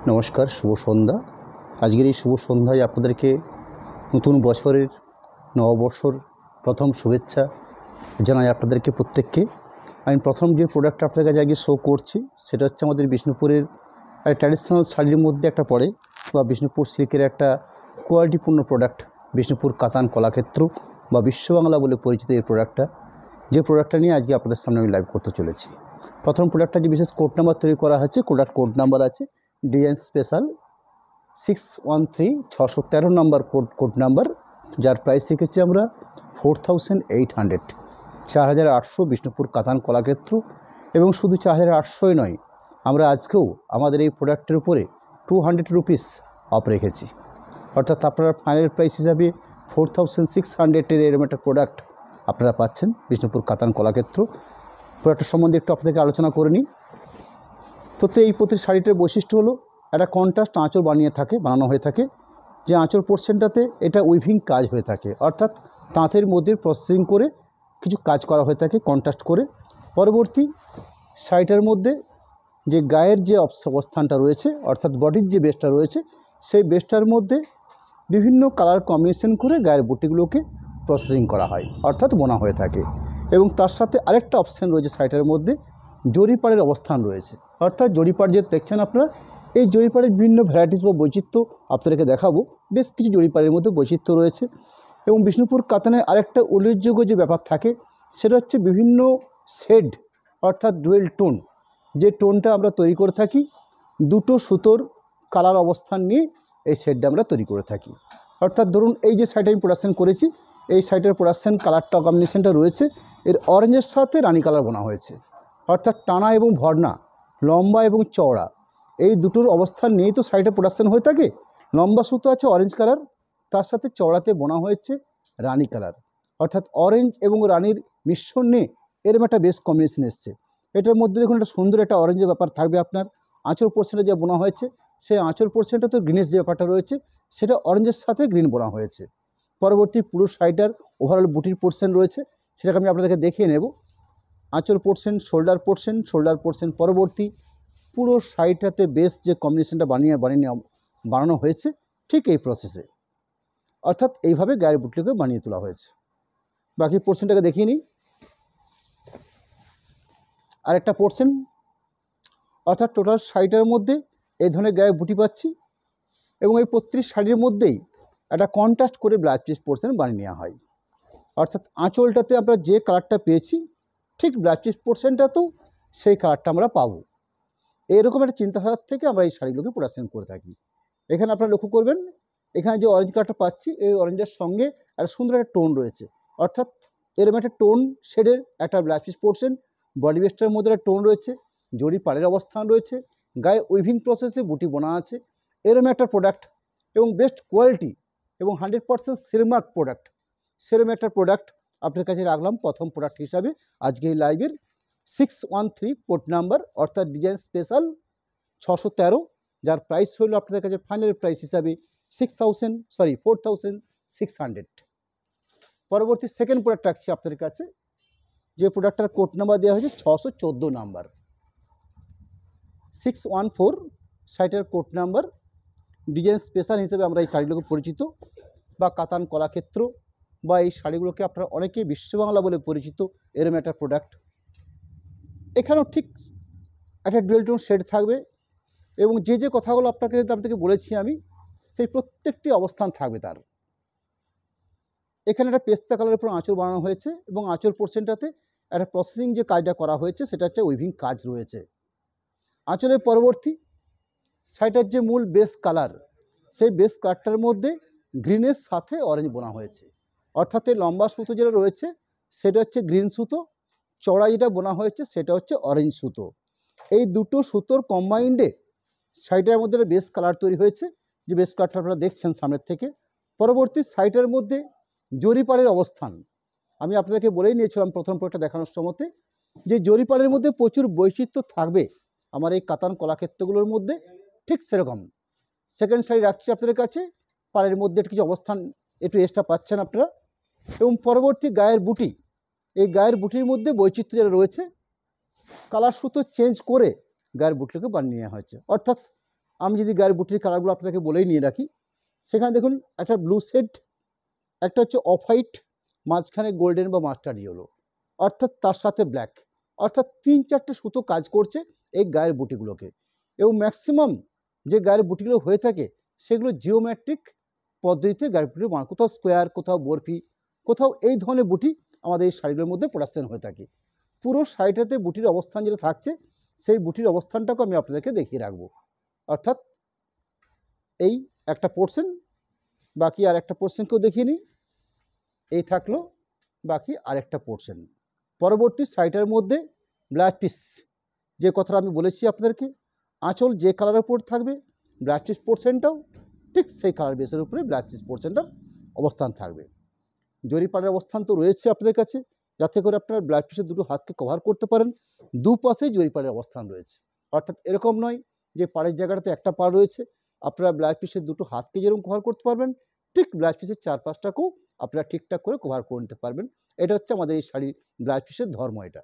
নমস্কার, শুভ সন্ধ্যা। আজকের এই শুভ সন্ধ্যায় আপনাদেরকে নতুন বছরের নববর্ষর প্রথম শুভেচ্ছা জানাই আপনাদেরকে প্রত্যেককে। আমি প্রথম যে প্রোডাক্টটা আপনাদের কাছে আজকে শো করছি সেটা হচ্ছে আমাদের বিষ্ণুপুরের ট্র্যাডিশনাল শাড়ির মধ্যে একটা পড়ে বা বিষ্ণুপুর সিল্কের একটা কোয়ালিটিপূর্ণ প্রোডাক্ট, বিষ্ণুপুর কাতান কলাক্ষেত্র বা বিশ্ববাংলা বলে পরিচিত এই প্রোডাক্টটা, যে প্রোডাক্টটা নিয়ে আজকে আপনাদের সামনে আমি লাইভ করতে চলেছি। প্রথম প্রোডাক্টটা যে বিশেষ কোড নাম্বার তৈরি করা হয়েছে, কোড নাম্বার আছে ডিজাইন স্পেশাল 613 613 নম্বর কোড নাম্বার, যার প্রাইস রেখেছি আমরা 4800, 4800 বিষ্ণুপুর কাতান কলাক্ষেত্র। এবং শুধু 4800ই নয়, আমরা আজকেও আমাদের এই প্রোডাক্টের উপরে 200 রুপিস অফ রেখেছি, অর্থাৎ আপনারা ফাইনাল প্রাইস হিসাবে 4600 এরকম একটা প্রোডাক্ট আপনারা পাচ্ছেন বিষ্ণুপুর কাতান কলাক্ষেত্র। প্রোডাক্টের সম্বন্ধে একটু আপনাদেরকে আলোচনা করে নিই। প্রতি শাড়িটার বৈশিষ্ট্য হলো একটা কন্ট্রাস্ট আঁচল বানানো হয়ে থাকে, যে আঁচল পোর্শনটাতে এটা উইভিং কাজ হয়ে থাকে, অর্থাৎ তাঁতের মধ্যে প্রসেসিং করে কিছু কাজ করা হয়ে থাকে কন্ট্রাস্ট করে। পরবর্তী শাড়িটার মধ্যে যে গায়ের যে অবস্থানটা রয়েছে, অর্থাৎ বডির যে বেসটা রয়েছে, সেই বেসটার মধ্যে বিভিন্ন কালার কম্বিনেশন করে গায়ের বুটিগুলোকে প্রসেসিং করা হয়, অর্থাৎ বোনা হয়ে থাকে। এবং তার সাথে আরেকটা অপশান রয়েছে শাড়িটার মধ্যে, জরিপাড়ের অবস্থান রয়েছে, অর্থাৎ জরিপাড় যে দেখছেন আপনারা, এই জরিপাড়ের বিভিন্ন ভ্যারাইটিস বা বৈচিত্র্য আপনাদেরকে দেখাবো। বেশ কিছু জরিপাড়ের মধ্যে বৈচিত্র্য রয়েছে। এবং বিষ্ণুপুর কাতানের আরেকটা উল্লেখযোগ্য যে ব্যাপার থাকে সেটা হচ্ছে বিভিন্ন শেড, অর্থাৎ ডুয়েল টোন, যে টোনটা আমরা তৈরি করে থাকি, দুটো সুতোর কালার অবস্থান নিয়ে এই শেডটা আমরা তৈরি করে থাকি। অর্থাৎ ধরুন এই যে শাড়িটা আমি প্রোডাকশান করেছি, এই শাড়িটার প্রোডাকশান কালারটা কম্বিনেশনটা রয়েছে, এর অরেঞ্জের সাথে রানী কালার বোনা হয়েছে, অর্থাৎ টানা এবং ভরনা, লম্বা এবং চওড়া, এই দুটোর অবস্থান নিয়েই তো শাড়িটা প্রোডাকশান হয়ে থাকে। লম্বা সুতো আছে অরেঞ্জ কালার, তার সাথে চওড়াতে বোনা হয়েছে রানী কালার, অর্থাৎ অরেঞ্জ এবং রানীর মিশ্রণ নিয়ে এরকম একটা বেশ কম্বিনেশন এসছে। এটার মধ্যে দেখুন একটা সুন্দর একটা অরেঞ্জের ব্যাপার থাকবে। আপনার আঁচল পোর্শনে যে বোনা হয়েছে, সেই আঁচল পোর্শনটা তো গ্রিনের যে ব্যাপারটা রয়েছে, সেটা অরেঞ্জের সাথে গ্রিন বোনা হয়েছে। পরবর্তী পুরো শাড়িটার ওভারঅল বুটির পোর্শন রয়েছে, সেটাকে আমি আপনাদেরকে দেখিয়ে নেব। আঁচল পোর্শন, শোল্ডার পোর্শন, পরবর্তী পুরো শাড়িটাতে বেশ যে কম্বিনেশনটা বানানো হয়েছে ঠিক এই প্রসেসে, অর্থাৎ এইভাবে গায়ের বুটলিকে বানিয়ে তোলা হয়েছে। বাকি পোর্শনটাকে দেখিয়ে নিই। আরেকটা পোর্শন, অর্থাৎ টোটাল শাড়িটার মধ্যে এই ধরনের গায়ে বুটি পাচ্ছি, এবং এই প্রত্যেক শাড়ির মধ্যেই একটা কন্ট্রাস্ট করে ব্লাউজ পিস পোর্শন বানিয়ে নেওয়া হয়, অর্থাৎ আঁচলটাতে আমরা যে কালারটা পেয়েছি ঠিক ব্লাউজ পিস পোর্শনটাতেও সেই কালারটা আমরা পাবো। এরকম একটা চিন্তাধারার থেকে আমরা এই শাড়িগুলোকে প্রোডাকশন করে থাকি। এখানে আপনারা লক্ষ্য করবেন, এখানে যে অরেঞ্জ কালারটা পাচ্ছি, এই অরেঞ্জের সঙ্গে একটা সুন্দর একটা টোন রয়েছে, অর্থাৎ এরকম একটা টোন শেডের একটা ব্লাউজ পিস পোর্শন, বডি বেস্টের মধ্যে একটা টোন রয়েছে, জরি পাড়ের অবস্থান রয়েছে, গায়ে উইভিং প্রসেসে বুটি বোনা আছে, এরকম একটা প্রোডাক্ট এবং বেস্ট কোয়ালিটি এবং 100% সিলমার্ক প্রোডাক্ট, সেরকম একটা প্রোডাক্ট আপনার কাছে রাখলাম প্রথম প্রোডাক্ট হিসাবে আজকে এই লাইভের। 613 কোড নাম্বার, অর্থাৎ ডিজাইন স্পেশাল 613, যার প্রাইস হলো আপনাদের কাছে ফাইনাল প্রাইস হিসাবে 4600। পরবর্তী সেকেন্ড প্রোডাক্ট রাখছি আপনাদের কাছে, যে প্রোডাক্টটার কোড নাম্বার দেওয়া হয়েছে 614 নাম্বার, 614 শাড়িটার কোড নাম্বার। ডিজাইন স্পেশাল হিসেবে আমরা এই শাড়িগুলোকে পরিচিত, বা কাতান কলাক্ষেত্র, বা এই শাড়িগুলোকে আপনারা অনেকেই বিশ্ববাংলা বলে পরিচিত, এরম একটা প্রোডাক্ট। এখানেও ঠিক একটা ডুয়েল টোন শেড থাকবে, এবং যে কথাগুলো আপনাদেরকে বলেছি আমি, সেই প্রত্যেকটি অবস্থান থাকবে তার। এখানে একটা পেস্তা কালারের উপর আঁচল বানানো হয়েছে, এবং আঁচল পোর্শনটাতে একটা প্রসেসিং যে কাজটা করা হয়েছে সেটা হচ্ছে উইভিং কাজ রয়েছে। আঁচলের পরবর্তী শাড়িটার যে মূল বেস কালার, সেই বেস কালারটার মধ্যে গ্রিনের সাথে অরেঞ্জ বোনা হয়েছে, অর্থাৎ এই লম্বা সুতো যেটা রয়েছে সেটা হচ্ছে গ্রিন সুতো, চড়া যেটা বোনা হয়েছে সেটা হচ্ছে অরেঞ্জ সুতো। এই দুটো সুতোর কম্বাইন্ডে শাড়িটার মধ্যে বেস কালার তৈরি হয়েছে, যে বেস কালারটা আপনারা দেখছেন সামনের থেকে। পরবর্তী শাড়িটার মধ্যে জরিপাড়ের অবস্থান আমি আপনাদেরকে বলেই নিয়েছিলাম প্রথম প্রোডাক্টটা দেখানোর সময়তে, যে জরিপাড়ের মধ্যে প্রচুর বৈচিত্র্য থাকবে আমার এই কাতান কলাক্ষেত্রগুলোর মধ্যে, ঠিক সেরকম সেকেন্ড শাড়ি রাখছি আপনাদের কাছে। পাড়ের মধ্যে কিছু অবস্থান একটু এক্সট্রা পাচ্ছেন আপনারা। এবং পরবর্তী গায়ের বুটি, এই গায়ের বুটির মধ্যে বৈচিত্র্য যেটা রয়েছে, কালার সুতো চেঞ্জ করে গায়ের বুটিকে বানিয়ে নেওয়া হয়েছে, অর্থাৎ আমি যদি গায়ের বুটির কালারগুলো আপনাদেরকে বলেই নিয়ে রাখি, সেখানে দেখুন একটা ব্লু শেড, একটা হচ্ছে অফ হোয়াইট, মাঝখানে গোল্ডেন বা মাস্টার্ড ইয়েলো, অর্থাৎ তার সাথে ব্ল্যাক, অর্থাৎ 3-4টে সুতো কাজ করছে এই গায়ের বুটিগুলোকে। এবং ম্যাক্সিমাম যে গায়ের বুটিগুলো হয়ে থাকে সেগুলো জিওমেট্রিক পদ্ধতিতে গায়ের বুটি বানানো, কোথাও স্কোয়ার, কোথাও বরফি, কোথাও এই ধরনের বুটি আমাদের এই শাড়িগুলোর মধ্যে প্রোডাকশন হয়ে থাকে। পুরো শাড়িটাতে বুটির অবস্থান যেটা থাকছে সেই বুটির অবস্থানটাকে আমি আপনাদেরকে দেখিয়ে রাখবো। অর্থাৎ এই একটা পোর্শন, বাকি আর একটা পোর্শনকেও দেখিয়ে নিই, এই থাকলো বাকি আরেকটা পোর্শন। পরবর্তী শাড়িটার মধ্যে ব্লাউজ পিস, যে কথাটা আমি বলেছি আপনাদেরকে, আঁচল যে কালারের উপর থাকবে ব্লাউজ পিস পোর্শনটাও ঠিক সেই কালার বেসের উপরে ব্লাউজ পিস পোর্শনটার অবস্থান থাকবে। জরিপাড়ের অবস্থান তো রয়েছে আপনাদের কাছে, যাতে করে আপনারা ব্লাউজ পিসের দুটো হাতকে কভার করতে পারেন। দুপাশেই জরিপাড়ের অবস্থান রয়েছে, অর্থাৎ এরকম নয় যে পাড়ের জায়গাটাতে একটা পাড় রয়েছে, আপনারা ব্লাউজ পিসের দুটো হাতকে যেরকম কভার করতে পারবেন, ঠিক ব্লাউজ পিসের চারপাশটাকেও আপনারা ঠিকঠাক করে কভার করে নিতে পারবেন। এটা হচ্ছে আমাদের এই শাড়ির ব্লাউজ পিসের ধর্ম। এটা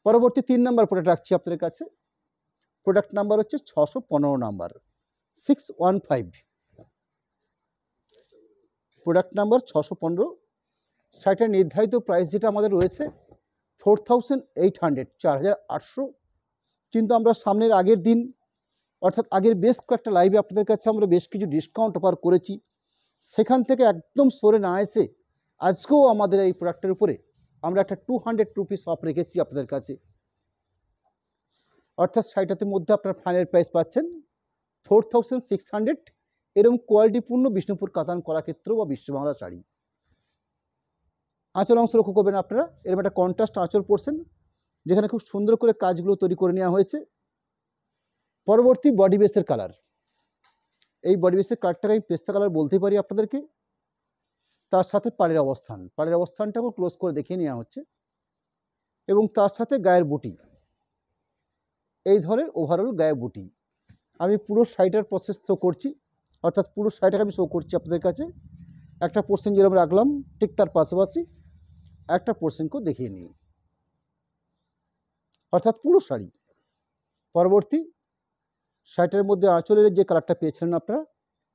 পরবর্তী 3 নাম্বার প্রোডাক্ট রাখছি আপনাদের কাছে। প্রোডাক্ট নাম্বার হচ্ছে 615 নাম্বার, 615, প্রোডাক্ট নাম্বার 615। শাড়িটার নির্ধারিত প্রাইস যেটা আমাদের রয়েছে 4800, 4800। কিন্তু আমরা সামনের আগের দিন, অর্থাৎ আগের বেশ কয়েকটা লাইভে আপনাদের কাছে আমরা বেশ কিছু ডিসকাউন্ট অফার করেছি, সেখান থেকে একদম সরে না এসে আজকেও আমাদের এই প্রোডাক্টের উপরে আমরা একটা 200 রুপিস অফ রেখেছি আপনাদের কাছে। অর্থাৎ শাড়িটার মধ্যে আপনার ফাইনাল প্রাইস পাচ্ছেন 4600। এরকম কোয়ালিটিপূর্ণ বিষ্ণুপুর কাতান কলাক্ষেত্র বা বিশ্ববাংলা শাড়ি। আঁচল অংশ লক্ষ্য করবেন আপনারা, এরকম একটা কন্ট্রাস্ট আঁচল পোর্শন, যেখানে খুব সুন্দর করে কাজগুলো তৈরি করে নেওয়া হয়েছে। পরবর্তী বডি বেসের কালার, এই বডি বেসের কালারটাকে আমি পেস্তা কালার বলতে পারি আপনাদেরকে। তার সাথে পাড়ের অবস্থান, পাড়ের অবস্থানটাকেও ক্লোজ করে দেখিয়ে নেওয়া হচ্ছে, এবং তার সাথে গায়ের বুটি, এই ধরনের ওভারঅল গায়ের বুটি। আমি পুরো শাড়িটার প্রসেস শো করছি, অর্থাৎ পুরো শাড়িটাকে আমি শো করছি আপনাদের কাছে। একটা পোর্শন যেরকম রাখলাম ঠিক তার পাশাপাশি একটা পোর্শনকেও দেখিয়ে নিই, অর্থাৎ পুরো শাড়ি। পরবর্তী শাড়িটার মধ্যে আঁচলের যে কালারটা পেয়েছিলেন আপনারা,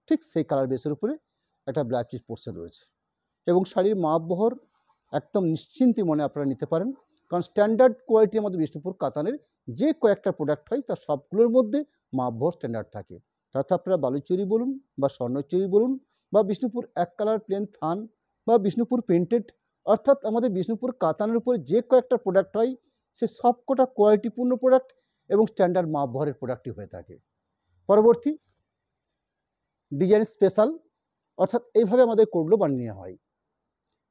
ঠিক সেই কালার বেসের উপরে একটা ব্লাউজ পিস পোর্শন রয়েছে। এবং শাড়ির মাপ বহর একদম নিশ্চিন্তে মনে আপনারা নিতে পারেন, কারণ স্ট্যান্ডার্ড কোয়ালিটির মধ্যে বিষ্ণুপুর কাতানের যে কয়েকটা প্রোডাক্ট হয় তার সবগুলোর মধ্যে মাপ বহর স্ট্যান্ডার্ড থাকে। তাতে আপনারা বালুচুরি বলুন বা স্বর্ণচুরি বলুন বা বিষ্ণুপুর এক কালার প্লেন থান বা বিষ্ণুপুর প্রিন্টেড, অর্থাৎ আমাদের বিষ্ণুপুর কাতানের উপরে যে কয়েকটা প্রোডাক্ট হয় সে সবকটা কোয়ালিটিপূর্ণ প্রোডাক্ট এবং স্ট্যান্ডার্ড মাপ বহরের প্রোডাক্টই হয়ে থাকে। পরবর্তী ডিজাইন স্পেশাল, অর্থাৎ এইভাবে আমাদের কোডগুলো বানিয়ে নেওয়া হয়।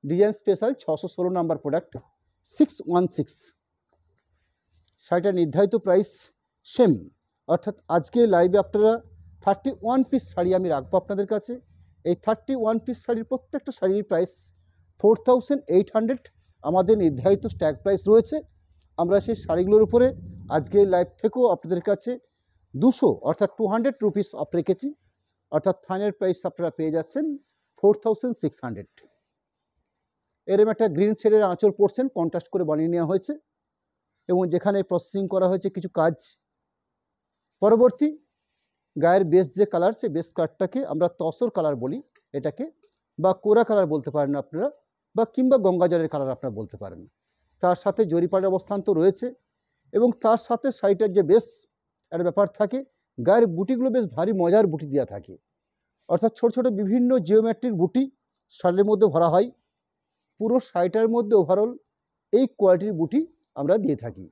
Design special 616 number product, 616। শাড়িটার নির্ধারিত প্রাইস সেম, অর্থাৎ আজকে লাইভে আপনারা 31 পিস শাড়ি আমি রাখবো আপনাদের কাছে। এই 31 পিস শাড়ির প্রত্যেকটা শাড়ির প্রাইস 4800 আমাদের নির্ধারিত স্ট্যাগ প্রাইস রয়েছে। আমরা সেই শাড়িগুলোর উপরে আজকের লাইভ থেকেও আপনাদের কাছে 200 অর্থাৎ 200 রুপিস অফ রেখেছি, অর্থাৎ ফাইনাল প্রাইস আপনারা পেয়ে যাচ্ছেন 4600। এরম একটা গ্রিন শেডের আঁচল পোর্শন কন্ট্রাস্ট করে বানিয়ে নেওয়া হয়েছে এবং যেখানে প্রসেসিং করা হয়েছে কিছু কাজ। পরবর্তী গায়ের বেস যে কালার, সে বেস কালারটাকে আমরা তসর কালার বলি এটাকে, বা কোরা কালার বলতে পারেন আপনারা, বা কিংবা গঙ্গাজলের কালার আপনারা বলতে পারেন। তার সাথে জরিপাড়ের অবস্থান তো রয়েছে, এবং তার সাথে শাড়িটার যে বেস একটা ব্যাপার থাকে, গায়ের বুটিগুলো বেশ ভারী মজার বুটি দেওয়া থাকে, অর্থাৎ ছোট ছোট বিভিন্ন জিওমেট্রিক বুটি শাড়ির মধ্যে ভরা হয়। পুরো শাড়িটার মধ্যে ওভারঅল এই কোয়ালিটির বুটি আমরা দিয়ে থাকি।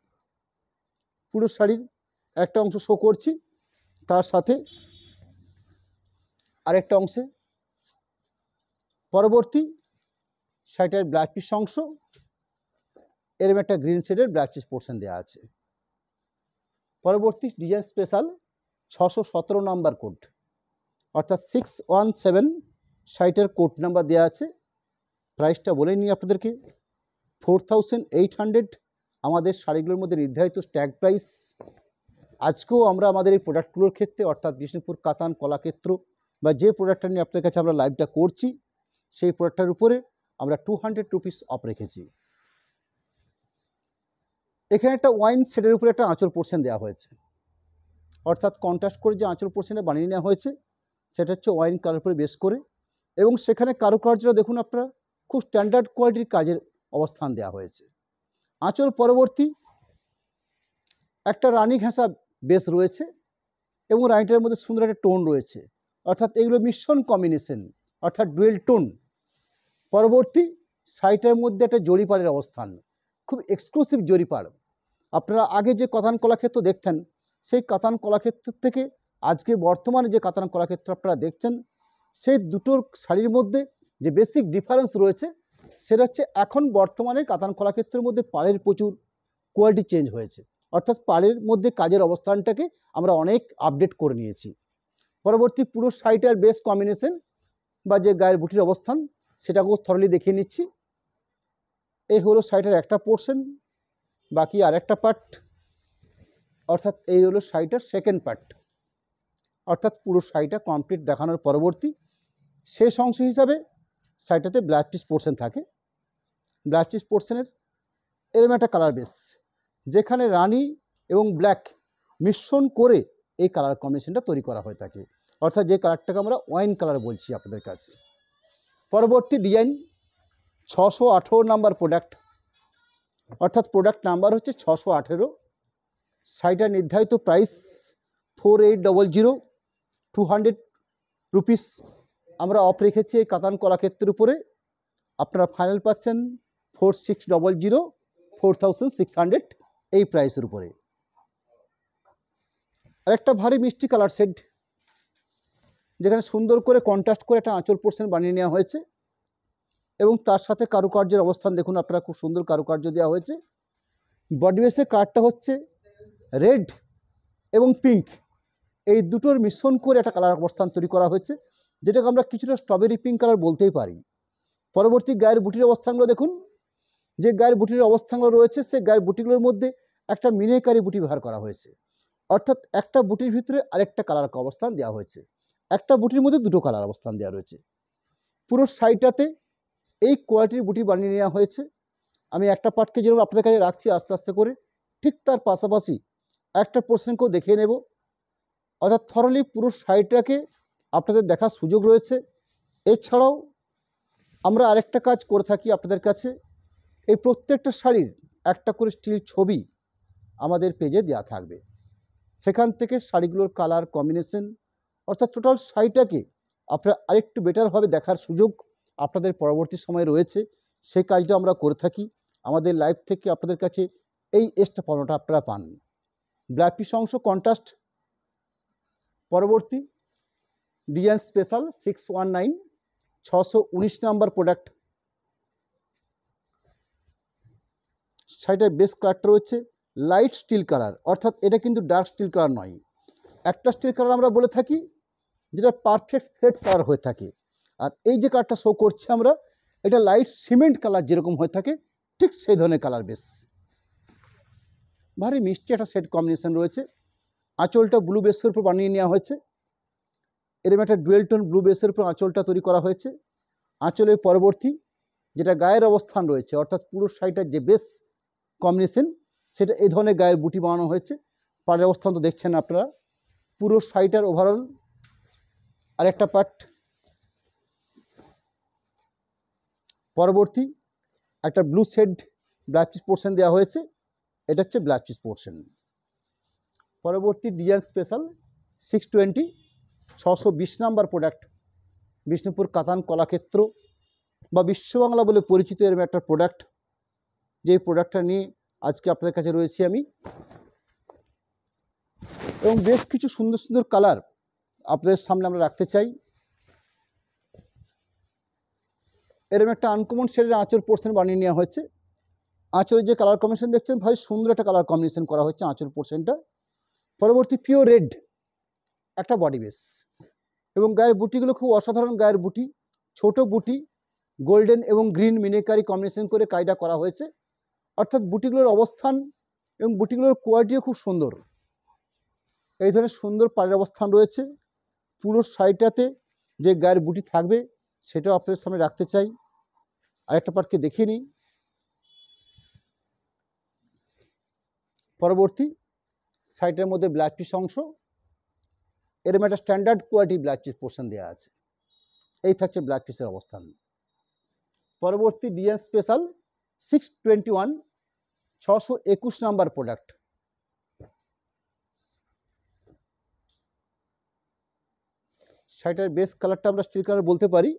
পুরো শাড়ির একটা অংশ শো করছি, তার সাথে আরেকটা অংশে পরবর্তী শাড়িটার ব্লাউজ পিস অংশ, এরম একটা গ্রিন শেডের ব্লাউজ পিস পোর্শন দেওয়া আছে। পরবর্তী ডিজাইন স্পেশাল 617 নাম্বার কোড, অর্থাৎ 617 শাড়িটার কোড নাম্বার দেওয়া আছে। প্রাইসটা বলে নিই আপনাদেরকে, 4800 আমাদের শাড়িগুলোর মধ্যে নির্ধারিত স্ট্যাগ প্রাইস। আজকেও আমরা আমাদের এই প্রোডাক্টগুলোর ক্ষেত্রে, অর্থাৎ বিষ্ণুপুর কাতান কলাক্ষেত্র বা যে প্রোডাক্টটা নিয়ে আপনাদের কাছে আমরা লাইভটা করছি, সেই প্রোডাক্টটার উপরে আমরা 200 রুপিস অফ রেখেছি। এখানে একটা ওয়াইন শেডের উপরে একটা আঁচল পোর্শন দেওয়া হয়েছে, অর্থাৎ কন্ট্রাস্ট করে যে আঁচল পোর্শনে বানিয়ে নেওয়া হয়েছে সেটা হচ্ছে ওয়াইন কালার উপরে বেস করে, এবং সেখানে কারুকার্যটা দেখুন আপনারা খুব স্ট্যান্ডার্ড কোয়ালিটির কাজের অবস্থান দেওয়া হয়েছে। আঁচল পরবর্তী একটা রানী ঘেঁষা বেস রয়েছে এবং রানীটার মধ্যে সুন্দর একটা টোন রয়েছে, অর্থাৎ এগুলো মিশ্রণ কম্বিনেশন, অর্থাৎ ডুয়েল টোন। পরবর্তী শাড়িটার মধ্যে একটা জরিপাড়ের অবস্থান, খুব এক্সক্লুসিভ জরিপাড়। আপনারা আগে যে কাতান কলাক্ষেত্র দেখতেন সেই কাতান কলাক্ষেত্র থেকে আজকে বর্তমানে যে কাতান কলাক্ষেত্র আপনারা দেখছেন সেই দুটোর শাড়ির মধ্যে যে বেসিক ডিফারেন্স রয়েছে সেটা হচ্ছে এখন বর্তমানে কাতান কলাক্ষেত্রের মধ্যে পাড়ের প্রচুর কোয়ালিটি চেঞ্জ হয়েছে, অর্থাৎ পাড়ের মধ্যে কাজের অবস্থানটাকে আমরা অনেক আপডেট করে নিয়েছি। পরবর্তী পুরো শাড়িটার বেস কম্বিনেশন বা যে গায়ের বুটির অবস্থান সেটাকেও থরলি দেখিয়ে নিচ্ছি। এই হলো শাড়িটার একটা পোর্শন, বাকি আর একটা পার্ট, অর্থাৎ এই হলো শাড়িটার সেকেন্ড পার্ট। অর্থাৎ পুরো শাড়িটা কমপ্লিট দেখানোর পরবর্তী শেষ অংশ হিসাবে শাড়িটাতে ব্লাউজ পিস পোর্শন থাকে। ব্লাউজ পিস পোর্শনের এরকম একটা কালার বেস, যেখানে রানি এবং ব্ল্যাক মিশ্রণ করে এই কালার কম্বিনেশনটা তৈরি করা হয়ে থাকে, অর্থাৎ যে কালারটাকে আমরা ওয়াইন কালার বলছি আপনাদের কাছে। পরবর্তী ডিজাইন 618 নাম্বার প্রোডাক্ট, অর্থাৎ প্রোডাক্ট নাম্বার হচ্ছে 618। শাড়িটার নির্ধারিত প্রাইস 4800, 200 রুপিস আমরা অফ রেখেছি এই কাতান কলাক্ষেত্রের উপরে। আপনারা ফাইনাল পাচ্ছেন 4600, 4600 এই প্রাইসের উপরে। আরেকটা ভারী মিষ্টি কালার শেড, যেখানে সুন্দর করে কন্ট্রাস্ট করে একটা আঁচল পোর্শন বানিয়ে নেওয়া হয়েছে এবং তার সাথে কারুকার্যের অবস্থান দেখুন আপনারা, খুব সুন্দর কারুকার্য দেওয়া হয়েছে। বডি বেসের কালারটা হচ্ছে রেড এবং পিঙ্ক, এই দুটোর মিশ্রণ করে একটা কালার অবস্থান তৈরি করা হয়েছে, যেটাকে আমরা কিছুটা স্ট্রবেরি পিঙ্ক কালার বলতেই পারি। পরবর্তী গায়ের বুটির অবস্থানগুলো দেখুন, যে গায়ের বুটির অবস্থানগুলো রয়েছে সেই গায়ের বুটিগুলোর মধ্যে একটা মিনেকারি বুটি ব্যবহার করা হয়েছে, অর্থাৎ একটা বুটির ভিতরে আরেকটা কালার অবস্থান দেওয়া হয়েছে, একটা বুটির মধ্যে দুটো কালার অবস্থান দেওয়া রয়েছে। পুরো শাড়িটাতে এই কোয়ালিটির বুটি বানিয়ে নেওয়া হয়েছে। আমি একটা পার্টকে যেরকম আপনাদের কাছে রাখছি আস্তে আস্তে করে, ঠিক তার পাশাপাশি একটা পোর্শনকেও দেখিয়ে নেব, অর্থাৎ থরলি পুরো শাড়িটাকে আপনাদের দেখার সুযোগ রয়েছে। এছাড়াও আমরা আরেকটা কাজ করে থাকি আপনাদের কাছে, এই প্রত্যেকটা শাড়ির একটা করে স্টিল ছবি আমাদের পেজে দেওয়া থাকবে, সেখান থেকে শাড়িগুলোর কালার কম্বিনেশন অর্থাৎ টোটাল শাড়িটাকে আপনারা আরেকটু বেটারভাবে দেখার সুযোগ আপনাদের পরবর্তী সময়ে রয়েছে। সেই কাজটা আমরা করে থাকি আমাদের লাইভ থেকে আপনাদের কাছে এই এক্সট্রা পাওনাটা আপনারা পান। ব্লাউজ পিস অংশ কন্ট্রাস্ট। পরবর্তী ডিজাইন স্পেশাল 619, 619 নাম্বার প্রোডাক্ট। শাড়িটার বেস কালারটা রয়েছে লাইট স্টিল কালার, অর্থাৎ এটা কিন্তু ডার্ক স্টিল কালার নয়। একটা স্টিল কালার আমরা বলে থাকি যেটা পারফেক্ট সেট কালার হয়ে থাকে, আর এই যে কালারটা শো করছে আমরা, এটা লাইট সিমেন্ট কালার যেরকম হয়ে থাকে ঠিক সেই ধরনের কালার বেস। ভারী মিষ্টি একটা সেট কম্বিনেশন রয়েছে। আঁচলটা ব্লু বেসের উপর বানিয়ে নেওয়া হয়েছে, এরকম একটা ডুয়েল টোন ব্লু বেসের উপর আঁচলটা তৈরি করা হয়েছে। আঁচলের পরবর্তী যেটা গায়ের অবস্থান রয়েছে, অর্থাৎ পুরো শাড়িটার যে বেস কম্বিনেশন সেটা এই ধরনের গায়ের বুটি বানানো হয়েছে। পাড়ের অবস্থান তো দেখছেন আপনারা। পুরো শাড়িটার ওভারঅল আরেকটা পার্ট। পরবর্তী একটা blue shade blouse piece portion দেওয়া হয়েছে, এটা হচ্ছে ব্লাউজ পিস পোর্শন। পরবর্তী design special 620, 620 number product. Bishnupur কাতান কলাক্ষেত্র বা বিশ্ববাংলা বলে পরিচিত এরকম একটা প্রোডাক্ট, যেই প্রোডাক্টটা নিয়ে আজকে আপনাদের কাছে রয়েছি আমি, এবং বেশ কিছু সুন্দর সুন্দর কালার আপনাদের সামনে আমরা রাখতে চাই। এরকম একটা আনকমন শেডের আঁচল পোর্শন বানিয়ে নেওয়া হয়েছে। আঁচলের যে কালার কম্বিনেশন দেখছেন ভাই সুন্দর একটা কালার কম্বিনেশন করা হচ্ছে আঁচল পোর্শনটা। পরবর্তী পিওর রেড একটা বডি বেস, এবং গায়ের বুটিগুলো খুব অসাধারণ গায়ের বুটি, ছোট বুটি, গোল্ডেন এবং গ্রিন মিনেকারি কম্বিনেশন করে কাজটা করা হয়েছে, অর্থাৎ বুটিগুলোর অবস্থান এবং বুটিগুলোর কোয়ালিটিও খুব সুন্দর। এই ধরনের সুন্দর পাড়ের অবস্থান রয়েছে। পুরো শাড়িটাতে যে গায়ের বুটি থাকবে সেটাও আপনাদের সামনে রাখতে চাই। আরেকটা পার্টকে দেখিয়ে নিই। পরবর্তী শাড়িটার মধ্যে ব্লাউজ পিস অংশ এরকম একটা standard quality blouse piece portion দেওয়া আছে। এই থাকছে ব্লাউজ পিসের অবস্থান। পরবর্তী ডিজাইন স্পেশাল 621 621 নাম্বার প্রোডাক্ট। শাড়িটার বেস কালারটা আমরা স্টিল কালার বলতে পারি,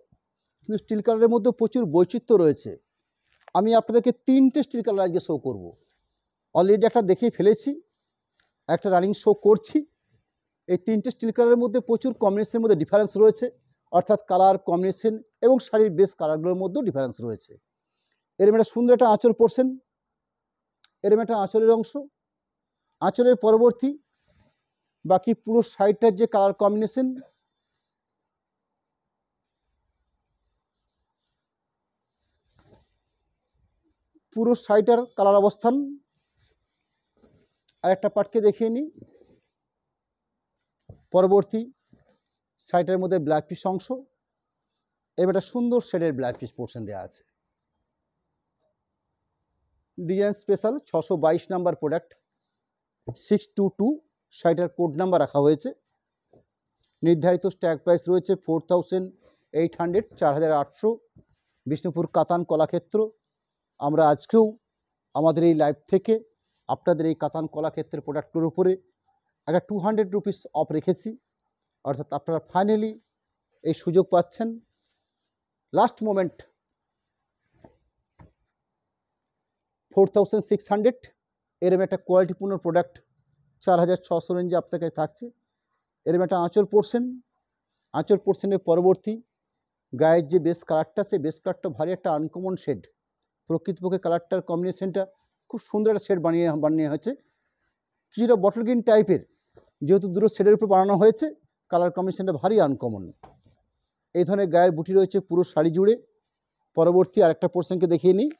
কিন্তু স্টিল কালারের মধ্যে প্রচুর বৈচিত্র্য রয়েছে। আমি আপনাদেরকে 3টে স্টিল কালার আজকে শো করব। অলরেডি একটা দেখেই ফেলেছি, একটা রানিং শো করছি। এই 3টে স্টিল কালারের মধ্যে প্রচুর কম্বিনেশনের মধ্যে ডিফারেন্স রয়েছে, অর্থাৎ কালার কম্বিনেশন এবং শাড়ির বেস কালারগুলোর মধ্যেও ডিফারেন্স রয়েছে। এরম একটা সুন্দর একটা আঁচল পোর্শন, এরম একটা আঁচলের অংশ, আঁচলের পরবর্তী বাকি পুরো শাড়িটার যে কালার কম্বিনেশন, পুরো শাড়িটার কালার অবস্থান। আর একটা পার্টকে দেখিয়ে নিই, পরবর্তী শাড়িটার মধ্যে ব্লাউজ পিস অংশ, এবার একটা সুন্দর শেডের ব্লাউজ পিস পোর্শন দেওয়া আছে। ডিজাইন স্পেশাল 622 নাম্বার প্রোডাক্ট, 622 শাড়িটার কোড নাম্বার রাখা হয়েছে। নির্ধারিত স্ট্যাক প্রাইস রয়েছে 4800, 4800, বিষ্ণুপুর কাতান কলাক্ষেত্র। আমরা আজকেও আমাদের এই লাইভ থেকে আপনাদের এই কাতান কলাক্ষেত্রের প্রোডাক্টগুলোর উপরে একটা 200 রুপিস অফ রেখেছি, অর্থাৎ আপনারা ফাইনালি এই সুযোগ পাচ্ছেন। লাস্ট মোমেন্ট 4600, এরম একটা কোয়ালিটিপূর্ণ প্রোডাক্ট 4600 রেঞ্জে আপনার কাছে থাকছে। এরম একটা আঁচল পোর্শন, আঁচল পোর্শনের পরবর্তী গায়ের যে বেস কালারটা, সেই বেস কালারটা ভারী একটা আনকমন শেড। প্রকৃতপক্ষে কালারটার কম্বিনেশনটা খুব সুন্দর একটা শেড বানিয়ে হয়েছে, কিছুটা বটল গ্রিন টাইপের। যেহেতু দুটো শেডের উপর বানানো হয়েছে, কালার কম্বিনেশনটা ভারী আনকমন। এই ধরনের গায়ের বুটি রয়েছে পুরো শাড়ি জুড়ে। পরবর্তী আরেকটা পোর্শনকে দেখিয়ে নিই,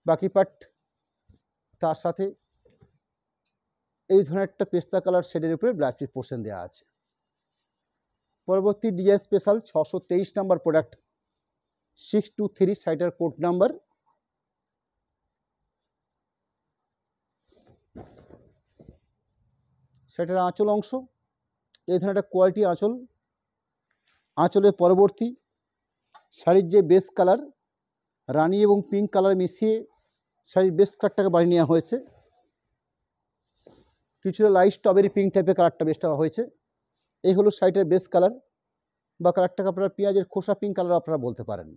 বাকি পার্ট তার সাথে এই ধরনের একটা পেস্তা কালার শেডের উপরে ব্লাউজ পিস পোর্শন দেওয়া আছে। পরবর্তী ডিজাইন স্পেশাল 623 নাম্বার প্রোডাক্ট, 623 শাড়িটার কোড নাম্বার। শাড়িটার আঁচল অংশ, এই ধরনের একটা কোয়ালিটি আঁচল। আঁচলের পরবর্তী শাড়ির যে বেস কালার, রানি এবং পিঙ্ক কালার মিশিয়ে শাড়ির বেস কালারটাকে বানিয়ে নেওয়া হয়েছে। কিছুটা লাইট স্ট্রবেরি পিঙ্ক টাইপের কালারটা বেসটা হয়েছে। এই হলো শাড়িটার বেস কালার, বা কালারটাকে আপনারা পেঁয়াজের খোসা পিঙ্ক কালার আপনারা বলতে পারেন।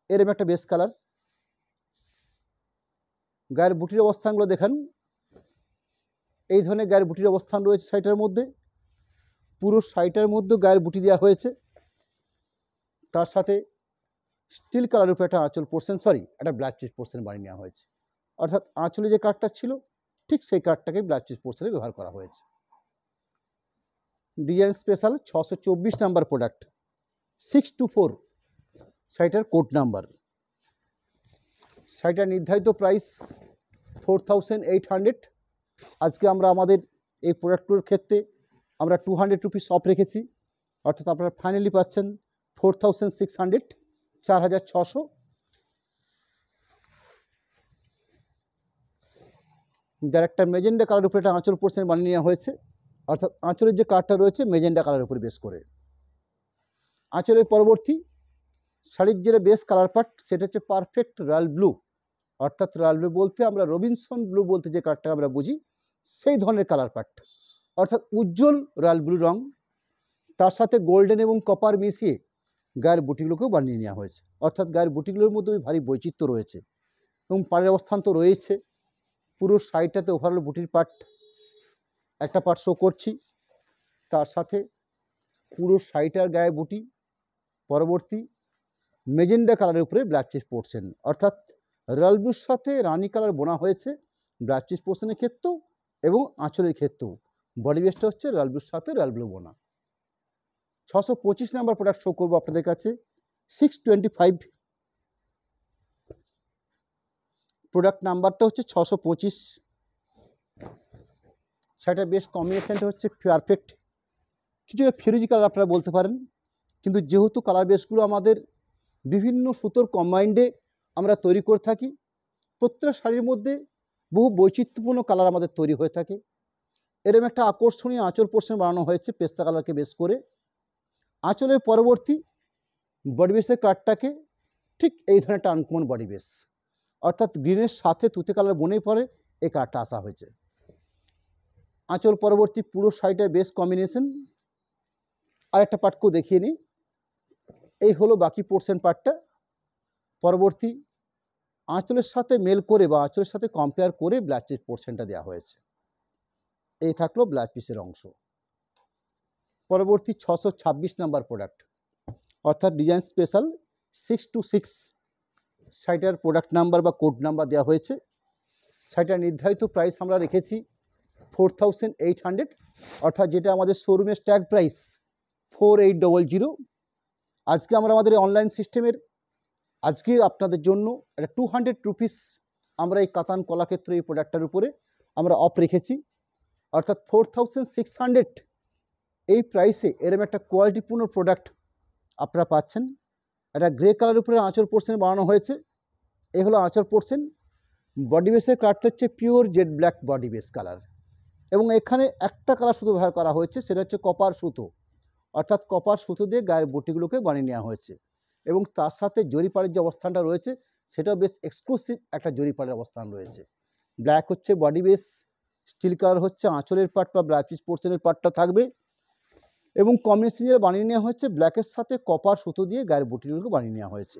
এরম একটা বেস কালার। গায়ের বুটির অবস্থানগুলো দেখেন, এই ধরনের গায়ের বুটির অবস্থান রয়েছে শাড়িটার মধ্যে। পুরো শাড়িটার মধ্যে গায়ের বুটি দেওয়া হয়েছে, তার সাথে স্টিল কালারের উপরে একটা আঁচল পোর্শন, একটা ব্লাউজ পিস পোর্শন বানিয়ে নেওয়া হয়েছে। অর্থাৎ আঁচলে যে কালারটা ছিল ঠিক সেই কালারটাকে ব্লাউজ পিস পোর্শনে ব্যবহার করা হয়েছে। ডিজাইন স্পেশাল 624 নাম্বার প্রোডাক্ট, 624 শাড়িটার কোড নাম্বার। শাড়িটার নির্ধারিত প্রাইস 4800। আজকে আমরা আমাদের এই প্রোডাক্টগুলোর ক্ষেত্রে আমরা 200 রুপিস অফ রেখেছি, অর্থাৎ আপনারা ফাইনালি পাচ্ছেন 4600, 4600। যার একটা মেজেন্ডা কালার উপরে একটা আঁচল পোর্শন বানিয়ে নেওয়া হয়েছে, অর্থাৎ আঁচলের যে কালারটা রয়েছে মেজেন্ডা কালারের উপরে বেস করে। আঁচলের পরবর্তী শাড়ির যেটা বেস কালার পার্ট, সেটা হচ্ছে পারফেক্ট রয়্যাল ব্লু, অর্থাৎ রয়্যাল ব্লু বলতে আমরা রবিনসন ব্লু বলতে যে কালারটা আমরা বুঝি, সেই ধরনের কালার পার্ট, অর্থাৎ উজ্জ্বল রয়্যাল ব্লু রং। তার সাথে গোল্ডেন এবং কপার মিশিয়ে গায়ের বুটিগুলোকেও বানিয়ে নেওয়া হয়েছে, অর্থাৎ গায়ের বুটিগুলোর মধ্যে ভারী বৈচিত্র্য রয়েছে এবং পাড়ের অবস্থান তো রয়েছে। পুরো শাড়িটাতে ওভারঅল বুটির পার্ট একটা পার্ট শো করছি, তার সাথে পুরো শাড়িটার গায়ে বুটি, পরবর্তী মেজেন্ডা কালারের উপরে ব্লাউজ পিস পোর্শন, অর্থাৎ রয়্যাল ব্লুর সাথে রানি কালার বোনা হয়েছে ব্লাউজ পিস পোর্শনের ক্ষেত্রেও এবং আঁচলের ক্ষেত্রেও। বডি বেসটা হচ্ছে রয়্যাল ব্লুর সাথে রয়্যাল ব্লু বোনা। 625 নাম্বার প্রোডাক্ট শো করবো আপনাদের কাছে, 625 প্রোডাক্ট নাম্বারটা হচ্ছে 625। সেটা বেশ কম্বিনেশনটা হচ্ছে পারফেক্ট, কিছুটা ফিরোজি কালার আপনারা বলতে পারেন, কিন্তু যেহেতু কালার বেসগুলো আমাদের বিভিন্ন সুতোর কম্বাইন্ডে আমরা তৈরি করে থাকি, প্রত্যেকটা শাড়ির মধ্যে বহু বৈচিত্র্যপূর্ণ কালার আমাদের তৈরি হয়ে থাকে। এরকম একটা আকর্ষণীয় আঁচল পোর্শন বানানো হয়েছে পেস্তা কালারকে বেস করে। আঁচলের পরবর্তী বডি বেসের কাটটাকে ঠিক এই ধরনের একটা আনকমন বডি বেস, অর্থাৎ গ্রিনের সাথে তুতে কালার বনেই পরে এই কালারটা আসা হয়েছে। আঁচল পরবর্তী পুরো সাইডের বেস কম্বিনেশন। আর একটা পার্টকেও দেখিয়ে নিই, এই হলো বাকি পোর্শন পার্টটা। পরবর্তী আঁচলের সাথে মেল করে বা আঁচলের সাথে কম্পেয়ার করে ব্লাউজ পিস পোর্শনটা দেওয়া হয়েছে। এই থাকলো ব্লাউজ পিসের অংশ। পরবর্তী 626 নাম্বার প্রোডাক্ট, অর্থাৎ ডিজাইন স্পেশাল 626 শাড়িটার প্রোডাক্ট নাম্বার বা কোড নাম্বার দেওয়া হয়েছে। শাড়িটার নির্ধারিত প্রাইস আমরা রেখেছি 4800, অর্থাৎ যেটা আমাদের শোরুমের ট্যাগ প্রাইস 4800। আজকে আমরা আমাদের অনলাইন সিস্টেমের আজকে আপনাদের জন্য একটা 200 রুপিস আমরা এই কাতান কলাক্ষেত্র এই প্রোডাক্টটার উপরে আমরা অফ রেখেছি, অর্থাৎ 4600 এই প্রাইসে এরম একটা কোয়ালিটিপূর্ণ প্রোডাক্ট আপনারা পাচ্ছেন। একটা গ্রে কালারের উপরে আঁচল পোর্শন বানানো হয়েছে। এই হলো আঁচল পোর্শন। বডি বেসের কালারটা হচ্ছে pure jet black body base colour, এবং এখানে একটা কালার শুধু ব্যবহার করা হয়েছে, সেটা হচ্ছে কপার সুতো, অর্থাৎ কপার সুতো দিয়ে গায়ের বুটিগুলোকে বানিয়ে নেওয়া হয়েছে। এবং তার সাথে জরিপাড়ের যে অবস্থানটা রয়েছে সেটাও বেশ এক্সক্লুসিভ একটা জরিপাড়ের অবস্থান রয়েছে। ব্ল্যাক হচ্ছে বডি বেস, স্টিল কালার হচ্ছে আঁচলের পার্ট বা ব্লাউজ পিস পোর্শনের পার্টটা থাকবে, এবং কম্বিনেশন যেটা বানিয়ে নেওয়া হয়েছে ব্ল্যাকের সাথে কপার সুতো দিয়ে গায়ের বুটিগুলোকে বানিয়ে নেওয়া হয়েছে।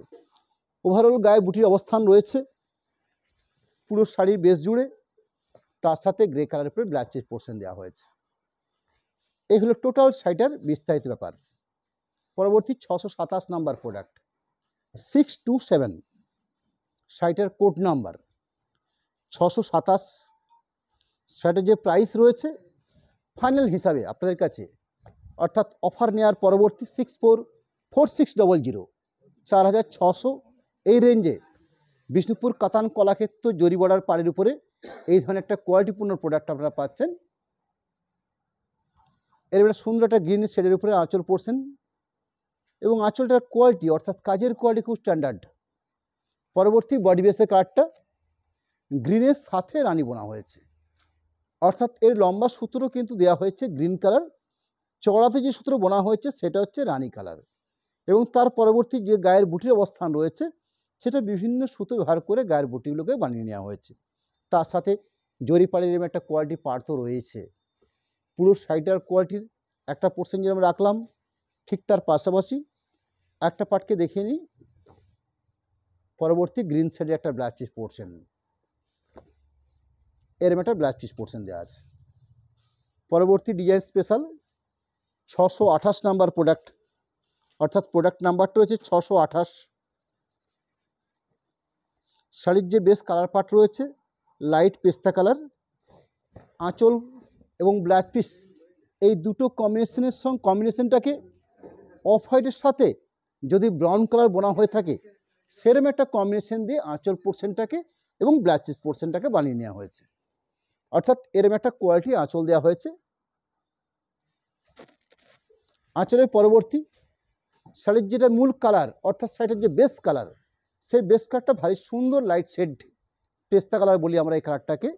ওভারঅল গায়ে বুটির অবস্থান রয়েছে পুরো শাড়ির বেস জুড়ে, তার সাথে গ্রে কালারের উপরে ব্লাউজ পিস পোর্শন দেওয়া হয়েছে। এই হলো টোটাল শাড়িটার বিস্তারিত ব্যাপার। পরবর্তী 627 নাম্বার প্রোডাক্ট 627 শাড়িটার কোড নাম্বার 627। শাড়িটার যে প্রাইস রয়েছে ফাইনাল হিসাবে আপনাদের কাছে, অর্থাৎ অফার নেওয়ার পরবর্তী 644600 4600 এই রেঞ্জে বিষ্ণুপুর কাতান কলাক্ষেত্র জরি বর্ডার পাড়ের উপরে এই ধরনের একটা কোয়ালিটিপূর্ণ প্রোডাক্ট আপনারা পাচ্ছেন। এর একটা সুন্দর একটা গ্রিন শেডের উপরে আঁচল পোর্শন, এবং আঁচলটার কোয়ালিটি অর্থাৎ কাজের কোয়ালিটি খুব স্ট্যান্ডার্ড। পরবর্তী বডি বেসের কালারটা গ্রিনের সাথে রানী বোনা হয়েছে, অর্থাৎ এর লম্বা সূত্র কিন্তু দেওয়া হয়েছে গ্রিন কালার, চড়াতে যে সূত্র বোনা হয়েছে সেটা হচ্ছে রানী কালার, এবং তার পরবর্তী যে গায়ের বুটির অবস্থান রয়েছে সেটা বিভিন্ন সুতো ব্যবহার করে গায়ের বুটিগুলোকে বানিয়ে নেওয়া হয়েছে। তার সাথে জরিপাড়ের এরকম একটা কোয়ালিটি পার্ট তো রয়েছে। পুরো শাড়িটার কোয়ালিটির একটা পোর্শন যেরকম রাখলাম, ঠিক তার পাশাপাশি একটা পার্টকে দেখে নিই। পরবর্তী গ্রিন শেডের একটা ব্লাউজ পিস পোর্শন, এরকম একটা ব্লাউজ পিস পোর্শন দেওয়া আছে। পরবর্তী ডিজাইন স্পেশাল 628 নাম্বার প্রোডাক্ট, অর্থাৎ প্রোডাক্ট নাম্বারটা রয়েছে 628। শাড়ির যে বেস কালার পার্ট রয়েছে লাইট পেস্তা কালার, আঁচল এবং ব্লাউজ পিস এই দুটো কম্বিনেশনটাকে অফ হোয়াইটের সাথে যদি ব্রাউন কালার বোনা হয়ে থাকে সেরকম একটা কম্বিনেশন দিয়ে আঁচল পোর্শনটাকে এবং ব্লাউজ পিস পোর্শনটাকে বানিয়ে নেওয়া হয়েছে, অর্থাৎ এরকম একটা কোয়ালিটি আঁচল দেওয়া হয়েছে। আঁচলের পরবর্তী শাড়ির যেটা মূল কালার অর্থাৎ শাড়িটার যে বেস কালার, সেই বেস কালারটা ভারী সুন্দর লাইট শেড পেস্তা কালার বলি আমরা এই কালারটাকে,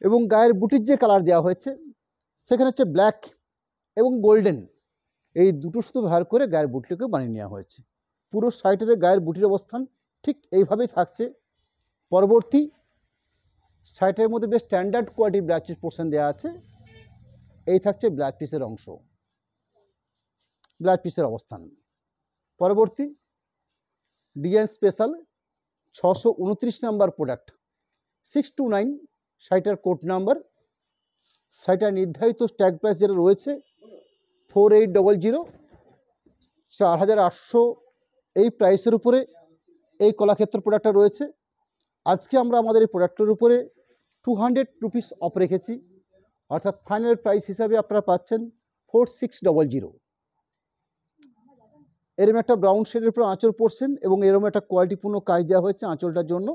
এবং গায়ের বুটির যে কালার দেওয়া হয়েছে সেখানে হচ্ছে ব্ল্যাক এবং গোল্ডেন, এই দুটো শুধু ব্যবহার করে গায়ের বুটিকে বানিয়ে নেওয়া হয়েছে। পুরো শাড়িটাতে গায়ের বুটির অবস্থান ঠিক এইভাবেই থাকছে। পরবর্তী শাড়িটার মধ্যে বেশ স্ট্যান্ডার্ড কোয়ালিটির ব্লাউজ পিস পোর্শন দেওয়া আছে। এই থাকছে ব্লাউজ পিসের অংশ, ব্লাউজ পিসের অবস্থান। পরবর্তী ডিজাইন স্পেশাল 629 নাম্বার প্রোডাক্ট 629 শাড়িটার কোড নাম্বার। শাড়িটার নির্ধারিত ট্যাগ প্রাইস যেটা রয়েছে 4800 4800 এই প্রাইসের উপরে এই কলাক্ষেত্র প্রোডাক্টটা রয়েছে। আজকে আমরা আমাদের এই প্রোডাক্টের উপরে 200 রুপিস অফ রেখেছি, অর্থাৎ ফাইনাল প্রাইস হিসাবে আপনারা পাচ্ছেন 4600। এরকম একটা ব্রাউন শেডের উপর আঁচল পোর্শন এবং এরকম একটা কোয়ালিটিপূর্ণ কাজ দেওয়া হয়েছে আঁচলটার জন্য।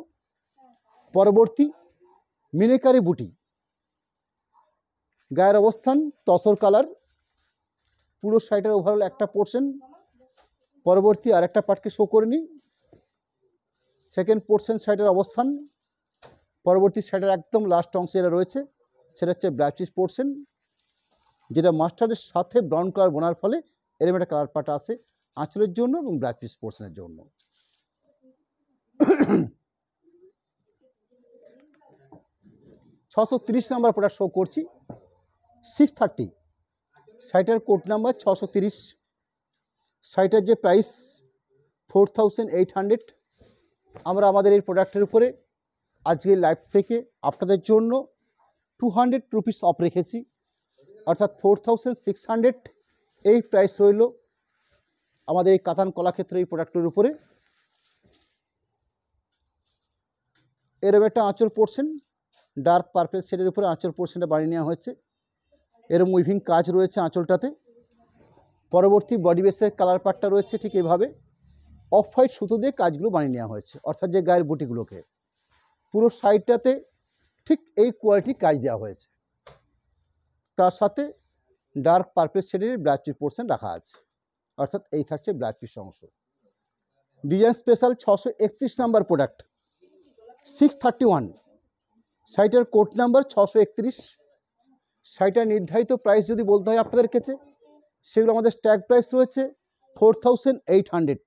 পরবর্তী মিনেকারি বুটি, গায়ের অবস্থান তসর কালার, পুরো শাড়িটার ওভারঅল একটা পোর্শন। পরবর্তী আর একটা পার্টকে শো করে নিই, সেকেন্ড পোর্শন শাড়িটার অবস্থান। পরবর্তী শাড়িটার একদম লাস্ট অংশে এটা রয়েছে সেটা হচ্ছে ব্লাউজ পিস পোর্শন, যেটা মাস্টার্ডের সাথে ব্রাউন কালার বোনার ফলে এরকম একটা কালার পাটা আছে আঁচলের জন্য এবং ব্লাউজ পিস পোর্শনের জন্য। 630 নাম্বার প্রোডাক্ট শো করছি, 630, শাড়িটার কোড নাম্বার 630, শাড়িটার যে প্রাইস 4800। আমরা আমাদের এই প্রোডাক্টের উপরে আজকের লাইভ থেকে আপনাদের জন্য 200 রুপিস অফ রেখেছি, অর্থাৎ 4600 এই প্রাইস রইল আমাদের এই কাতান কলাক্ষেত্র এই প্রোডাক্টের উপরে। এরম একটা আঁচল পোর্শন, ডার্ক পার্পল শেডের উপরে আঁচল পোর্শনটা বানিয়ে নেওয়া হয়েছে, এরম উইভিং কাজ রয়েছে আঁচলটাতে। পরবর্তী বডি বেসের কালার পার্টটা রয়েছে ঠিক এইভাবে অফ হোয়াইট সুতো দিয়ে কাজগুলো বানিয়ে নেওয়া হয়েছে, অর্থাৎ যে গায়ের বুটিগুলোকে পুরো সাইডটাতে ঠিক এই কোয়ালিটি কাজ দেওয়া হয়েছে। তার সাথে ডার্ক পার্পল শেডের ব্লাউজ পিস পোর্শন রাখা আছে, অর্থাৎ এই থাকছে ব্লাউজ পিস অংশ। ডিজাইন স্পেশাল 631 নাম্বার প্রোডাক্ট, 631, শাড়িটার কোড নাম্বার 631। শাড়িটার নির্ধারিত প্রাইস যদি বলতে হয় আপনাদের কাছে, সেগুলো আমাদের স্ট্যাগ প্রাইস রয়েছে 4800।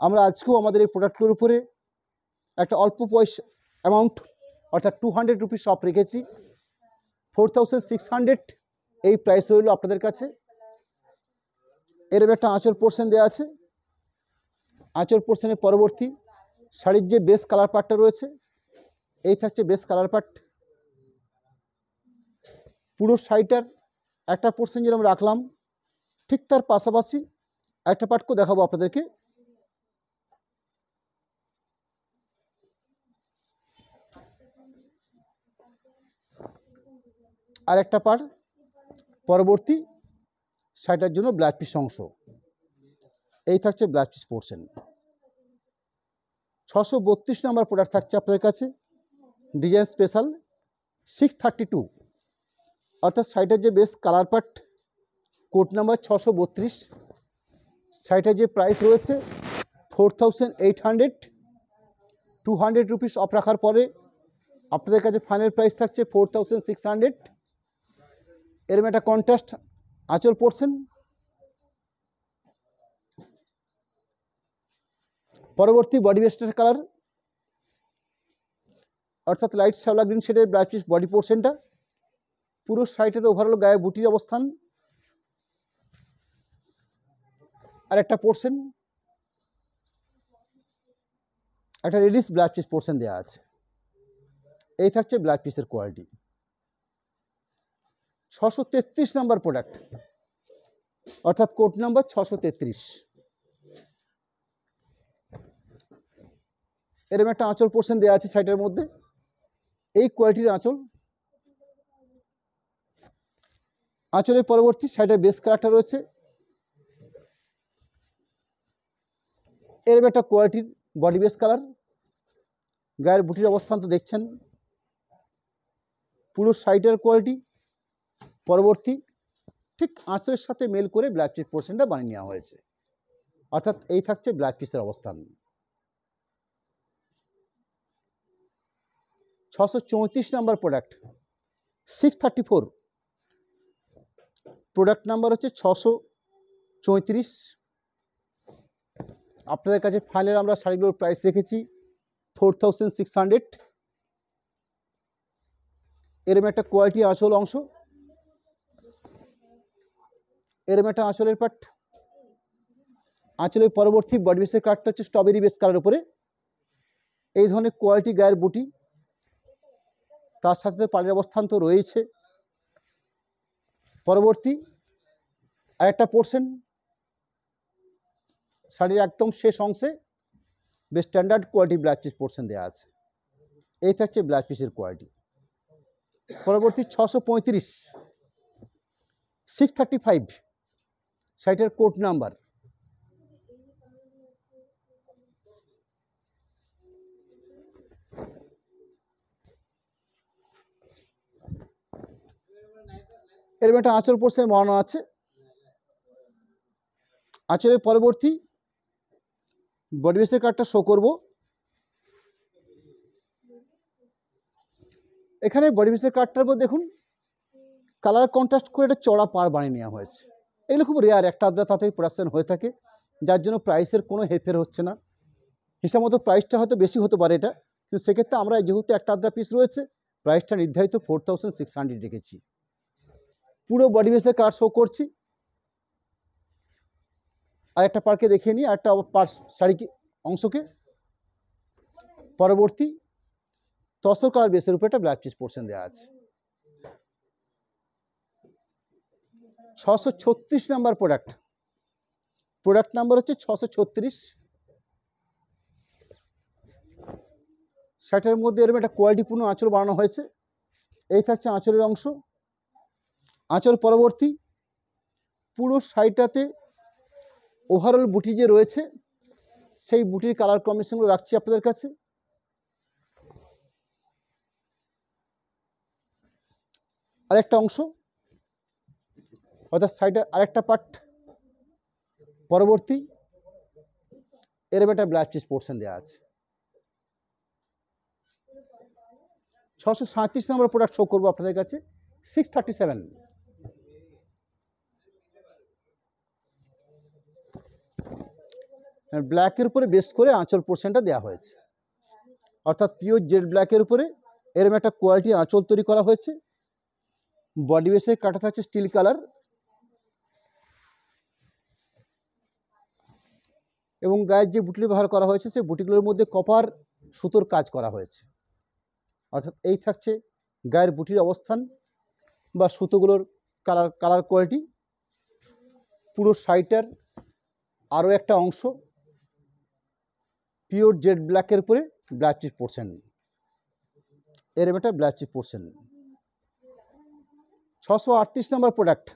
আমরা আজকেও আমাদের এই প্রোডাক্টগুলোর উপরে একটা অল্প পয়সা অ্যামাউন্ট অর্থাৎ 200 রুপিস অফ রেখেছি, 4600 এই প্রাইস রইল আপনাদের কাছে। এরকম একটা আঁচল পোর্শন দেওয়া আছে, আঁচল পোর্শনের পরবর্তী শাড়ির যে বেস কালার পার্টটা রয়েছে এই থাকছে বেস কালার পার্ট। পুরো শাড়িটার একটা পোর্শন যেরকম রাখলাম ঠিক তার পাশাপাশি একটা পার্টকেও দেখাবো আপনাদেরকে। আর একটা পার্ট পরবর্তী শাড়িটার জন্য ব্লাউজ পিস অংশ, এই থাকছে blouse piece portion. 632 number product থাকছে আপনাদের কাছে, ডিজাইন স্পেশাল 632, অর্থাৎ শাড়িটার যে base colour part code number 632। শাড়িটার যে প্রাইস রয়েছে 4800, 200 রুপিস অফ রাখার পরে আপনাদের কাছে ফাইনাল প্রাইস থাকছে 4600। এরম একটা কন্ট্রাস্ট আঁচল পোর্শন। পরবর্তী বডি বেস্টের কালার অর্থাৎ লাইট শ্যাওলা গ্রিন শেডের ব্লাউজ পিস বডি পোর্শনটা। পুরো শাড়িটাতে ওভারঅল গায়ে বুটির অবস্থান। আর একটা পোর্শন একটা লেডিস ব্লাউজ পিস পোর্শন দেওয়া আছে, এই থাকছে ব্লাউজ পিসের কোয়ালিটি। 633 নাম্বার প্রোডাক্ট, অর্থাৎ কোড নাম্বার 633। এরকম একটা আঁচল পোর্শন দেওয়া আছে শাড়িটার মধ্যে, এই কোয়ালিটির আঁচল। আঁচলের পরবর্তী শাড়িটার বেস কালারটা রয়েছে এরকম একটা কোয়ালিটির বডি বেস কালার। গায়ের বুটির অবস্থান তো দেখছেন, পুরো শাড়িটার কোয়ালিটি পরবর্তী ঠিক আঁচলের সাথে মেল করে ব্লাউজ পিস পোর্শনটা বানিয়ে নেওয়া হয়েছে, অর্থাৎ এই থাকছে ব্লাউজ পিসের অবস্থান। 634 নাম্বার প্রোডাক্ট, 634, প্রোডাক্ট নাম্বার হচ্ছে 634। আপনাদের কাছে ফাইনাল আমরা শাড়িগুলোর প্রাইস রেখেছি 4600। এরম একটা কোয়ালিটি আঁচল অংশ, এরম একটা আঁচলের পাট। আঁচলের পরবর্তী বডি বেসের কাটটা হচ্ছে স্ট্রবেরি বেস কালার উপরে, এই ধরনের কোয়ালিটি গায়ের বুটি, তার সাথে পাড়ের অবস্থান তো রয়েছে। পরবর্তী আরেকটা পোর্শন শাড়ির একদম শেষ অংশে বেশ standard quality blouse piece portion দেওয়া আছে, এই থাকছে ব্লাউজ পিসের কোয়ালিটি। পরবর্তী 635, 635, শাড়িটার কোড নাম্বার। এরকম একটা আঁচল পোর্শন বানানো আছে। আঁচলের পরবর্তী বডি বেসের কার্ডটা শো করব। এখানে বডি পিসের কার্ডটার মধ্যে দেখুন কালার কন্ট্রাস্ট করে একটা চড়া পার বানিয়ে নেওয়া হয়েছে। এগুলো খুব রেয়ার, একটা আধটা তাতেই প্রোডাকশন হয়ে থাকে, যার জন্য প্রাইসের কোনো হেরফের হচ্ছে না। হিসাব মতো প্রাইসটা হয়তো বেশি হতে পারে এটা, কিন্তু সেক্ষেত্রে আমরা যেহেতু একটা আধটা পিস রয়েছে প্রাইসটা নির্ধারিত 4600 রেখেছি। পুরো বডি বেসের কালার শো করছি। আর একটা পার্কে দেখিয়ে নিই, একটা পার শাড়ি অংশকে। পরবর্তী তসর কালার বেসের উপরে একটা ব্ল্যাক পিস পোর্শন দেওয়া আছে। 636 নাম্বার প্রোডাক্ট নাম্বার হচ্ছে 636। শার্টের মধ্যে এরকম একটা কোয়ালিটিপূর্ণ আঁচল বানানো হয়েছে। এই থাকছে আঁচলের অংশ। আঁচল পরবর্তী পুরো শাড়িটাতে ওভারঅল বুটি যে রয়েছে সেই বুটির কালার কম্বিনেশনগুলো রাখছি আপনাদের কাছে। আরেকটা অংশ অর্থাৎ শাড়িটার আরেকটা পার্ট পরবর্তী এরকম একটা ব্ল্যাক পিস পোর্শন দেওয়া আছে। 637 নম্বর প্রোডাক্ট শো করবো আপনাদের কাছে, 637। ব্ল্যাকের উপরে বেস করে আঁচল পোর্শনটা দেওয়া হয়েছে, অর্থাৎ পিওর জেড ব্ল্যাকের উপরে এরকম একটা কোয়ালিটি আঁচল তৈরি করা হয়েছে। বডি বেসে কাটা থাকছে স্টিল কালার এবং গায়ের যে বুটি ব্যবহার করা হয়েছে সেই বুটিগুলোর মধ্যে কপার সুতোর কাজ করা হয়েছে। অর্থাৎ এই থাকছে গায়ের বুটির অবস্থান বা সুতোগুলোর কালার কোয়ালিটি। পুরো শাড়িটার আরও একটা অংশ পিওর জেড ব্ল্যাকের উপরে ব্ল্যাক চিপ পোর্শন, এরকম একটা ব্ল্যাক চিপ পোর্শন। 638 নম্বর প্রোডাক্ট,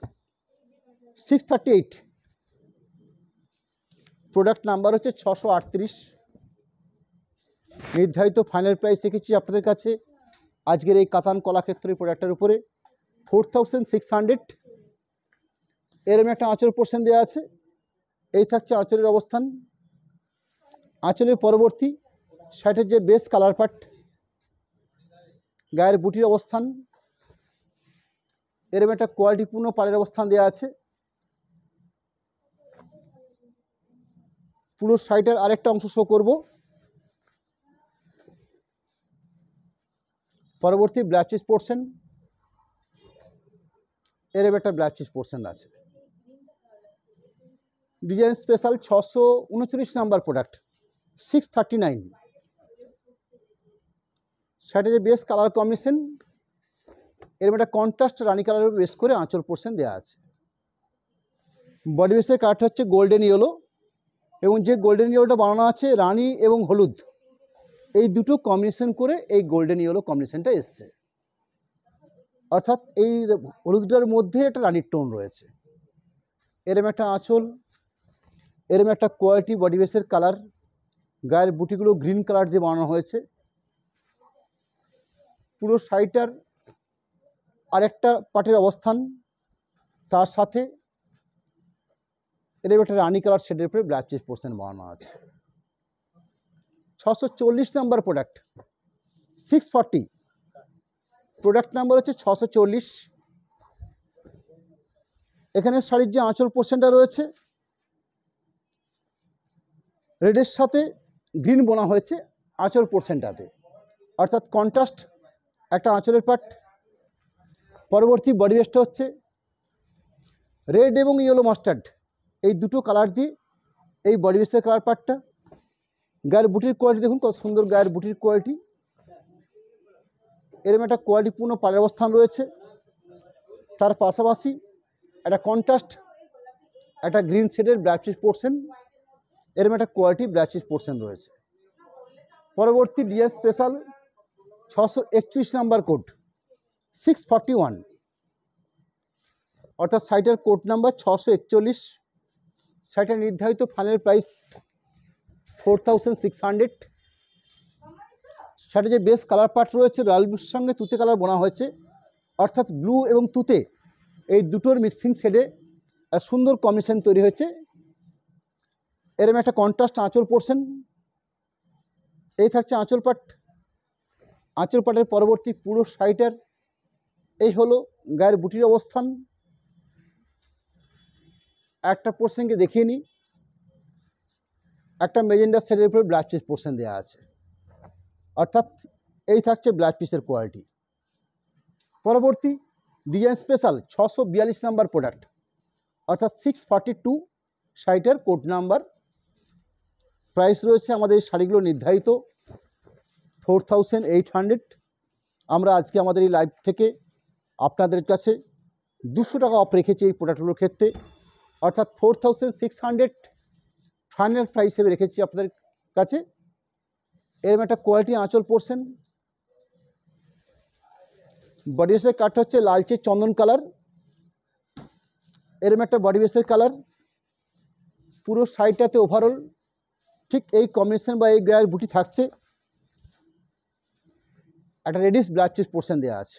638। প্রোডাক্ট নাম্বার হচ্ছে 638। নির্ধারিত ফাইনাল প্রাইস রেখেছি আপনাদের কাছে আজকের এই কাতান কলাক্ষেত্রের প্রোডাক্টের উপরে 4600। এরকম একটা আঁচল পোর্শন দেওয়া আছে। এই থাকছে আঁচলের অবস্থান। আঁচলের পরবর্তী শার্টের যে বেস কালার পার্ট, গায়ের বুটির অবস্থান, এরকম একটা কোয়ালিটিপূর্ণ পাড়ের অবস্থান দেওয়া আছে। পুরো শাড়িটার আরেকটা অংশ শো করব। পরবর্তী ব্ল্যাক চিজ পোর্শন, এরকম একটা ব্ল্যাক চিজ পোর্শন আছে। Design special 629 number product, 639। শাড়ির যে বেস কালার কম্বিনেশন এরকম একটা কন্ট্রাস্ট রানি কালারের বেস করে আঁচল পোর্শন দেওয়া আছে। বডি বেসের কালারটা হচ্ছে গোল্ডেন ইয়েলো এবং যে গোল্ডেন ইয়েলোটা বানানো আছে রানি এবং হলুদ, এই দুটো কম্বিনেশন করে এই গোল্ডেন ইয়েলো কম্বিনেশনটা এসছে। অর্থাৎ এই হলুদটার মধ্যে একটা রানির টোন রয়েছে। এরকম একটা আঁচল, এরকম একটা কোয়ালিটি বডি বেসের কালার, গায়ের বুটিগুলো গ্রিন কালার দিয়ে বানানো হয়েছে। পুরো শাড়িটার আরেকটা পাটের অবস্থান, তার সাথে এরকম একটা রানি কালার শেডের উপরে ব্ল্যাক চিজ পোর্শন বানানো আছে। 640 নাম্বার প্রোডাক্ট, 640। প্রোডাক্ট নাম্বার হচ্ছে 640। এখানে শাড়ির যে আঁচল পোর্শনটা রয়েছে রেডের সাথে গ্রিন বোনা হয়েছে আঁচল পোর্শনটাতে, অর্থাৎ কন্ট্রাস্ট একটা আঁচলের পার্ট। পরবর্তী বডি বেসটা হচ্ছে রেড এবং ইয়েলো মাস্টার্ড, এই দুটো কালার দিয়ে এই বডি বেসের কালার পার্টটা। গায়ের বুটির কোয়ালিটি দেখুন কত সুন্দর গায়ের বুটির কোয়ালিটি। এরকম একটা কোয়ালিটিপূর্ণ পাড়ের অবস্থান রয়েছে। তার পাশাপাশি একটা কন্ট্রাস্ট একটা গ্রিন শেডের ব্ল্যাক চিজ পোর্শন, এরকম একটা কোয়ালিটি ব্ল্যাক চিজ পোর্শন রয়েছে। পরবর্তী ডিজাইন স্পেশাল 631 নাম্বার কোড, 641। অর্থাৎ শাড়িটার কোড নাম্বার 641। শাড়িটার নির্ধারিত ফাইনাল প্রাইস 4600। শাড়ির যে বেস কালার পার্ট রয়েছে লাল ব্লুর সঙ্গে তুতে কালার বোনা হয়েছে, অর্থাৎ ব্লু এবং তুতে এই দুটোর মিক্সিং শেডে সুন্দর কম্বিনেশন তৈরি হয়েছে। এরকম একটা কন্ট্রাস্ট আঁচল পোর্শন, এই থাকছে আঁচল পাট। আঁচল পাটের পরবর্তী পুরো শাড়িটার এই হলো গায়ের বুটির অবস্থান। একটা পোর্শনকে দেখিয়ে নিই, একটা মেজেন্ডা শেডের উপরে ব্লাউজ পিস পোর্শন দেওয়া আছে, অর্থাৎ এই থাকছে ব্লাউজ পিসের কোয়ালিটি। পরবর্তী ডিজাইন স্পেশাল 642 নাম্বার প্রোডাক্ট, অর্থাৎ 642 শাড়িটার কোড নাম্বার। প্রাইস রয়েছে আমাদের এই শাড়িগুলো নির্ধারিত 4800। আমরা আজকে আমাদের এই লাইভ থেকে আপনাদের কাছে 200 টাকা অফ রেখেছি এই প্রোডাক্টগুলোর ক্ষেত্রে, অর্থাৎ 4600 ফাইনাল প্রাইস হিসেবে রেখেছি আপনাদের কাছে। এরম একটা কোয়ালিটি আঁচল পোর্শন। বডি বেসের কাটটা হচ্ছে লালচে চন্দন কালার, এরম একটা বডি বেসের কালার। পুরো শাড়িটাতে ওভারঅল ঠিক এই কম্বিনেশন বা এই গায়ের বুটি থাকছে। একটা রেডিশ ব্লাউজ পিস পোর্শন দেওয়া আছে।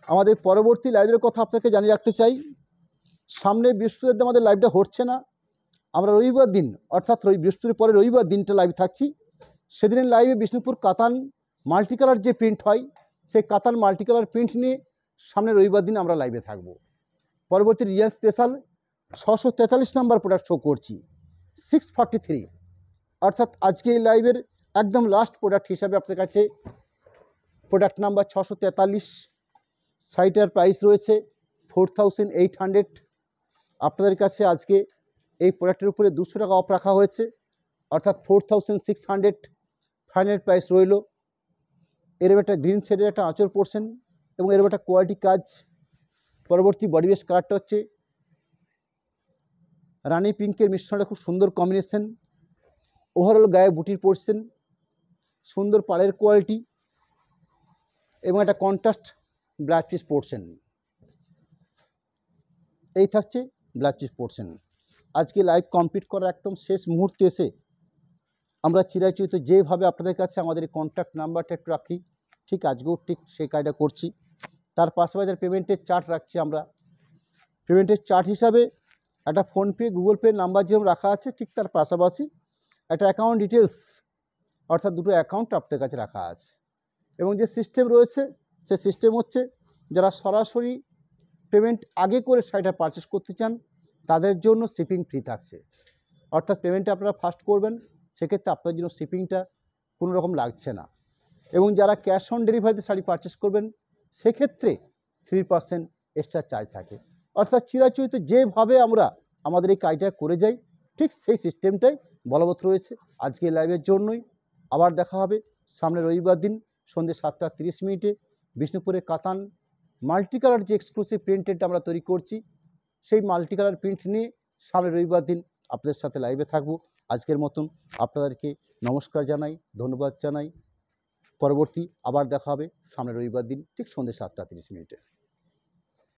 আমাদের পরবর্তী লাইভের কথা আপনাকে জানিয়ে রাখতে চাই, সামনে বৃহস্পতিবার আমাদের লাইভটা হচ্ছে না, আমরা রবিবার দিন অর্থাৎ বৃহস্পতির পরে রবিবার দিনটা লাইভ থাকছি। সেদিনের লাইভে বিষ্ণুপুর কাতান মাল্টি কালার যে প্রিন্ট হয়, সেই কাতান মাল্টি কালার প্রিন্ট নিয়ে সামনে রবিবার দিন আমরা লাইভে থাকব। পরবর্তী design special 643 number product show করছি, 643, অর্থাৎ আজকে এই লাইভের একদম লাস্ট প্রোডাক্ট হিসাবে আপনার কাছে প্রোডাক্ট নাম্বার 643। শাড়িটার প্রাইস রয়েছে 4800। আপনাদের কাছে আজকে এই প্রোডাক্টের উপরে 200 টাকা অফ রাখা হয়েছে, অর্থাৎ 4600 ফাইনাল প্রাইস রইল। এরম একটা গ্রিন শেডের একটা আঁচল পোর্শন এবং এরম একটা কোয়ালিটি কাজ। পরবর্তী বডি বেস কালারটা হচ্ছে রানি পিঙ্কের মিশ্রণটা খুব সুন্দর কম্বিনেশন। ওভারঅল গায়ে বুটির পোর্শন, সুন্দর পাড়ের কোয়ালিটি এবং একটা কন্ট্রাস্ট ব্লাউজ পিস পোর্শন। এই থাকছে ব্লাউজ পিস পোর্শন। আজকে লাইভ কমপ্লিট করার একদম শেষ মুহূর্তে এসে আমরা চিরাচরিত যেভাবে আপনাদের কাছে আমাদের এই কন্ট্যাক্ট নাম্বারটা একটু রাখি, ঠিক আজকেও ঠিক সেই কাজটা করছি। তার পাশাপাশি পেমেন্টের চার্ট রাখছি আমরা। পেমেন্টের চার্ট হিসাবে একটা ফোনপে গুগল পে নাম্বার যেরকম রাখা আছে, ঠিক তার পাশাপাশি একটা অ্যাকাউন্ট ডিটেলস, অর্থাৎ দুটো অ্যাকাউন্ট আপনাদের কাছে রাখা আছে। এবং যে সিস্টেম রয়েছে সে সিস্টেম হচ্ছে, যারা সরাসরি পেমেন্ট আগে করে শাড়িটা পারচেস করতে চান তাদের জন্য শিপিং ফ্রি থাকছে, অর্থাৎ পেমেন্টটা আপনারা ফার্স্ট করবেন, সেক্ষেত্রে আপনার জন্য শিপিংটা কোনো রকম লাগছে না। এবং যারা ক্যাশ অন ডেলিভারিতে শাড়ি পারচেস করবেন সেক্ষেত্রে 3% এক্সট্রা চার্জ থাকে। অর্থাৎ চিরাচরিত যেভাবে আমরা আমাদের এই কাজটা করে যাই, ঠিক সেই সিস্টেমটাই বলবৎ রয়েছে আজকে লাইভের জন্যই। আবার দেখা হবে সামনে রবিবার দিন সন্ধ্যে 7:30 বিষ্ণুপুরে কাতান মাল্টি কালার যে এক্সক্লুসিভ প্রিন্টেডটা আমরা তৈরি করছি, সেই মাল্টি কালার প্রিন্ট নিয়ে সামনে রবিবার দিন আপনাদের সাথে লাইভে থাকবো। আজকের মতন আপনাদেরকে নমস্কার জানাই, ধন্যবাদ জানাই। পরবর্তী আবার দেখা হবে সামনে রবিবার দিন ঠিক সন্ধ্যে 7:30।